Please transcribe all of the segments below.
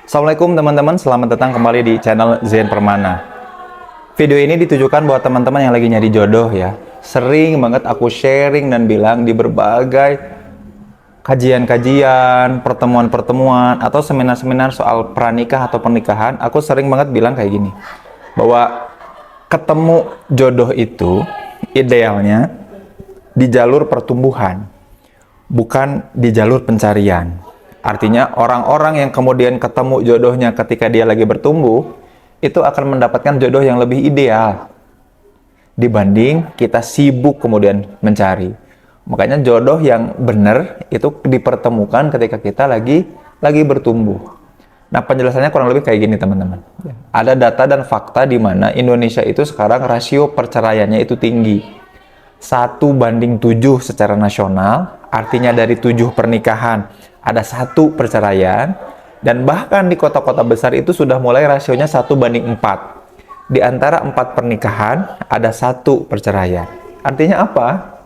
Assalamualaikum teman-teman, selamat datang kembali di channel Zen Permana. Video ini ditujukan buat teman-teman yang lagi nyari jodoh ya. Sering banget aku sharing dan bilang di berbagai kajian-kajian, pertemuan-pertemuan, atau seminar-seminar soal pranikah atau pernikahan, aku sering banget bilang kayak gini, bahwa ketemu jodoh itu idealnya di jalur pertumbuhan, bukan di jalur pencarian. Artinya orang-orang yang kemudian ketemu jodohnya ketika dia lagi bertumbuh, itu akan mendapatkan jodoh yang lebih ideal dibanding kita sibuk kemudian mencari. Makanya jodoh yang benar itu dipertemukan ketika kita lagi bertumbuh. Nah, penjelasannya kurang lebih kayak gini teman-teman. Ada data dan fakta di mana Indonesia itu sekarang rasio perceraiannya itu tinggi. 1:7 secara nasional, artinya dari 7 pernikahan ada 1 perceraian, dan bahkan di kota-kota besar itu sudah mulai rasionya 1:4. Di antara 4 pernikahan ada 1 perceraian. Artinya apa?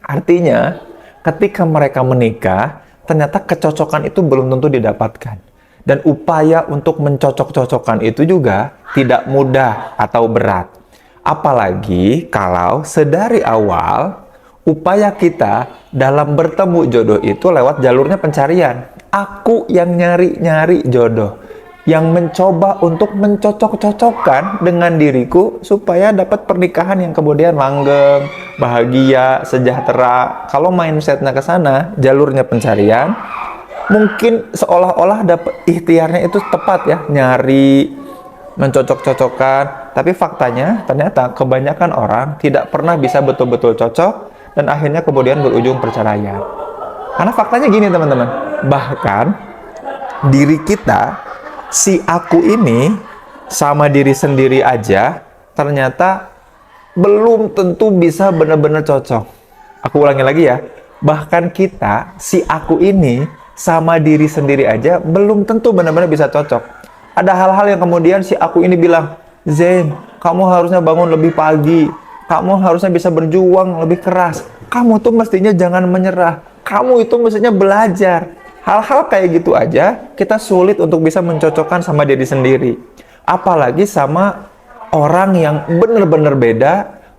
Artinya ketika mereka menikah, ternyata kecocokan itu belum tentu didapatkan. Dan upaya untuk mencocok-cocokkan itu juga tidak mudah atau berat. Apalagi kalau sedari awal upaya kita dalam bertemu jodoh itu lewat jalurnya pencarian. Aku yang nyari-nyari jodoh, yang mencoba untuk mencocok-cocokkan dengan diriku supaya dapat pernikahan yang kemudian langgeng, bahagia, sejahtera. Kalau mindsetnya ke sana, jalurnya pencarian, mungkin seolah-olah dapat ikhtiarnya itu tepat ya, nyari, mencocok-cocokkan. Tapi faktanya ternyata kebanyakan orang tidak pernah bisa betul-betul cocok dan akhirnya kemudian berujung perceraian. Karena faktanya gini teman-teman, bahkan diri kita, si aku ini sama diri sendiri aja ternyata belum tentu bisa benar-benar cocok. Aku ulangi lagi ya, bahkan kita, si aku ini sama diri sendiri aja belum tentu benar-benar bisa cocok. Ada hal-hal yang kemudian si aku ini bilang, Zen, kamu harusnya bangun lebih pagi, kamu harusnya bisa berjuang lebih keras, kamu tuh mestinya jangan menyerah, kamu itu mestinya belajar. Hal-hal kayak gitu aja kita sulit untuk bisa mencocokkan sama diri sendiri, apalagi sama orang yang bener-bener beda,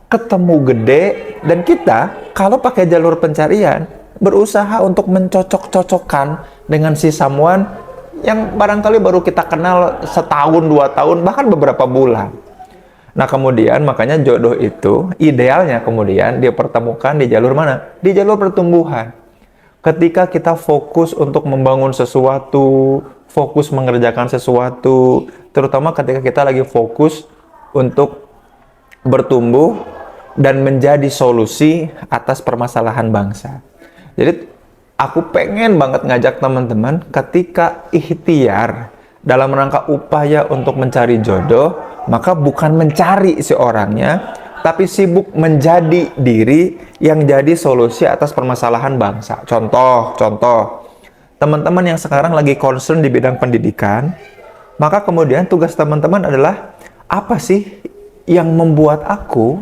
ketemu gede. Dan kita kalau pakai jalur pencarian berusaha untuk mencocok-cocokkan dengan si someone yang barangkali baru kita kenal setahun, 2 tahun, bahkan beberapa bulan. Nah kemudian makanya jodoh itu idealnya kemudian dia pertemukan di jalur mana? Di jalur pertumbuhan. Ketika kita fokus untuk membangun sesuatu, fokus mengerjakan sesuatu, terutama ketika kita lagi fokus untuk bertumbuh dan menjadi solusi atas permasalahan bangsa. Jadi aku pengen banget ngajak teman-teman ketika ikhtiar dalam rangka upaya untuk mencari jodoh, maka bukan mencari si orangnya, tapi sibuk menjadi diri yang jadi solusi atas permasalahan bangsa. Contoh, teman-teman yang sekarang lagi concern di bidang pendidikan, maka kemudian tugas teman-teman adalah, apa sih yang membuat aku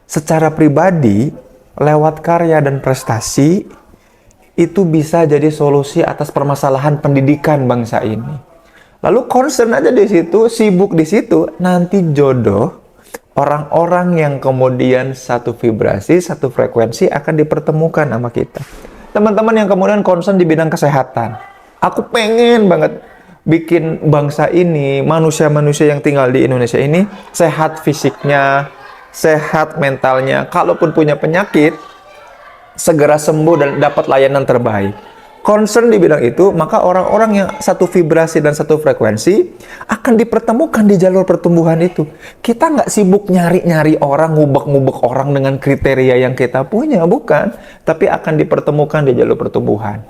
secara pribadi, lewat karya dan prestasi, itu bisa jadi solusi atas permasalahan pendidikan bangsa ini. Lalu concern aja di situ, sibuk di situ, nanti jodoh, orang-orang yang kemudian satu vibrasi, satu frekuensi akan dipertemukan sama kita. Teman-teman yang kemudian concern di bidang kesehatan, aku pengen banget bikin bangsa ini, manusia-manusia yang tinggal di Indonesia ini sehat fisiknya, sehat mentalnya, kalaupun punya penyakit segera sembuh dan dapat layanan terbaik. Concern di bidang itu, maka orang-orang yang satu vibrasi dan satu frekuensi akan dipertemukan di jalur pertumbuhan itu. Kita nggak sibuk nyari-nyari orang, ngubek-ngubek orang dengan kriteria yang kita punya, bukan. Tapi akan dipertemukan di jalur pertumbuhan.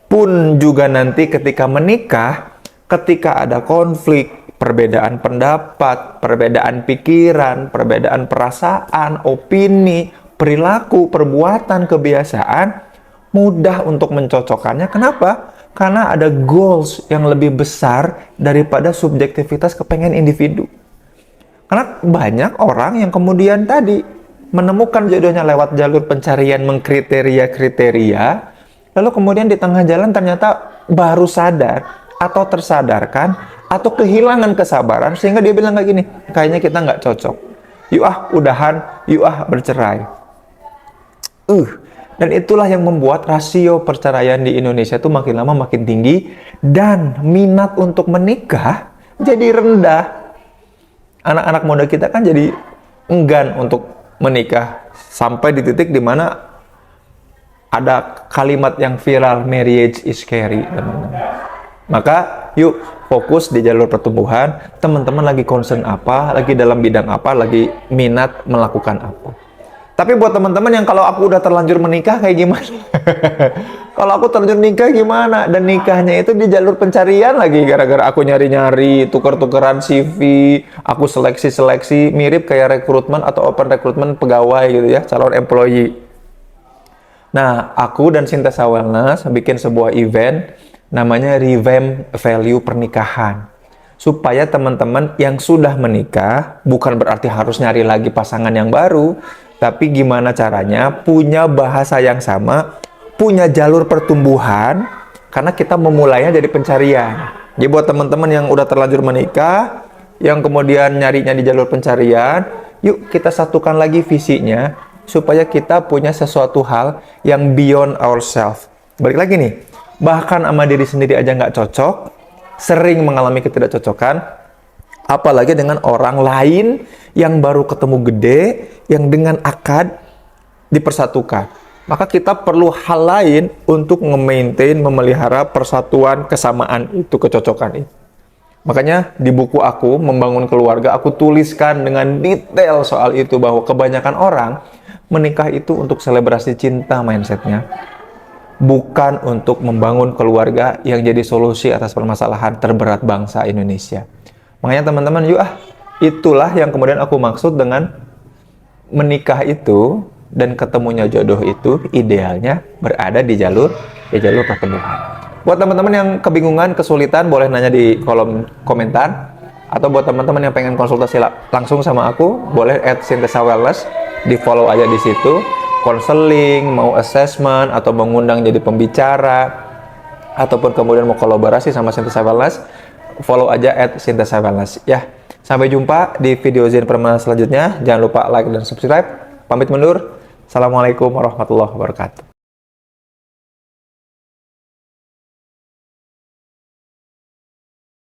Pun juga nanti ketika menikah, ketika ada konflik, perbedaan pendapat, perbedaan pikiran, perbedaan perasaan, opini, perilaku, perbuatan, kebiasaan, mudah untuk mencocokkannya. Kenapa? Karena ada goals yang lebih besar daripada subjektivitas kepengen individu. Karena banyak orang yang kemudian tadi menemukan jodohnya lewat jalur pencarian, mengkriteria-kriteria, lalu kemudian di tengah jalan ternyata baru sadar atau tersadarkan, atau kehilangan kesabaran, sehingga dia bilang kayak gini, kayaknya kita nggak cocok. Yuk ah, udahan, yuk ah, bercerai. Dan itulah yang membuat rasio perceraian di Indonesia itu makin lama makin tinggi, dan minat untuk menikah jadi rendah. Anak-anak muda kita kan jadi enggan untuk menikah, sampai di titik dimana ada kalimat yang viral, marriage is scary, teman-teman. Maka yuk fokus di jalur pertumbuhan. Teman-teman lagi concern apa, lagi dalam bidang apa, lagi minat melakukan apa. Tapi buat teman-teman yang kalau aku udah terlanjur menikah kayak gimana? Kalau aku terlanjur nikah gimana? Dan nikahnya itu di jalur pencarian lagi, gara-gara aku nyari-nyari, tuker-tukeran CV, aku seleksi-seleksi, mirip kayak rekrutmen atau open rekrutmen pegawai gitu ya, calon employee. Nah, aku dan Sintesa Wellness bikin sebuah event namanya Revamp Value Pernikahan. Supaya teman-teman yang sudah menikah, bukan berarti harus nyari lagi pasangan yang baru, tapi gimana caranya punya bahasa yang sama, punya jalur pertumbuhan, karena kita memulainya dari pencarian. Jadi buat teman-teman yang udah terlanjur menikah, yang kemudian nyarinya di jalur pencarian, yuk kita satukan lagi visinya, supaya kita punya sesuatu hal yang beyond ourselves. Balik lagi nih, bahkan sama diri sendiri aja nggak cocok, sering mengalami ketidakcocokan, apalagi dengan orang lain yang baru ketemu gede, yang dengan akad dipersatukan. Maka kita perlu hal lain untuk nge-maintain, memelihara persatuan, kesamaan itu, kecocokan itu. Makanya di buku aku, Membangun Keluarga, aku tuliskan dengan detail soal itu, bahwa kebanyakan orang menikah itu untuk selebrasi cinta mindsetnya, bukan untuk membangun keluarga yang jadi solusi atas permasalahan terberat bangsa Indonesia. Makanya teman-teman, yuk itulah yang kemudian aku maksud dengan menikah itu dan ketemunya jodoh itu idealnya berada di jalur pertumbuhan. Buat teman-teman yang kebingungan, kesulitan, boleh nanya di kolom komentar. Atau buat teman-teman yang pengen konsultasi langsung sama aku, boleh @Sintesa Wellness, di follow aja di situ. Konseling, mau assessment, atau mengundang jadi pembicara, ataupun kemudian mau kolaborasi sama Sintesa Wellness, follow aja @Sintesa Wellness. Ya, sampai jumpa di video Zen Permana selanjutnya. Jangan lupa like dan subscribe. Pamit mundur. Assalamualaikum warahmatullahi wabarakatuh.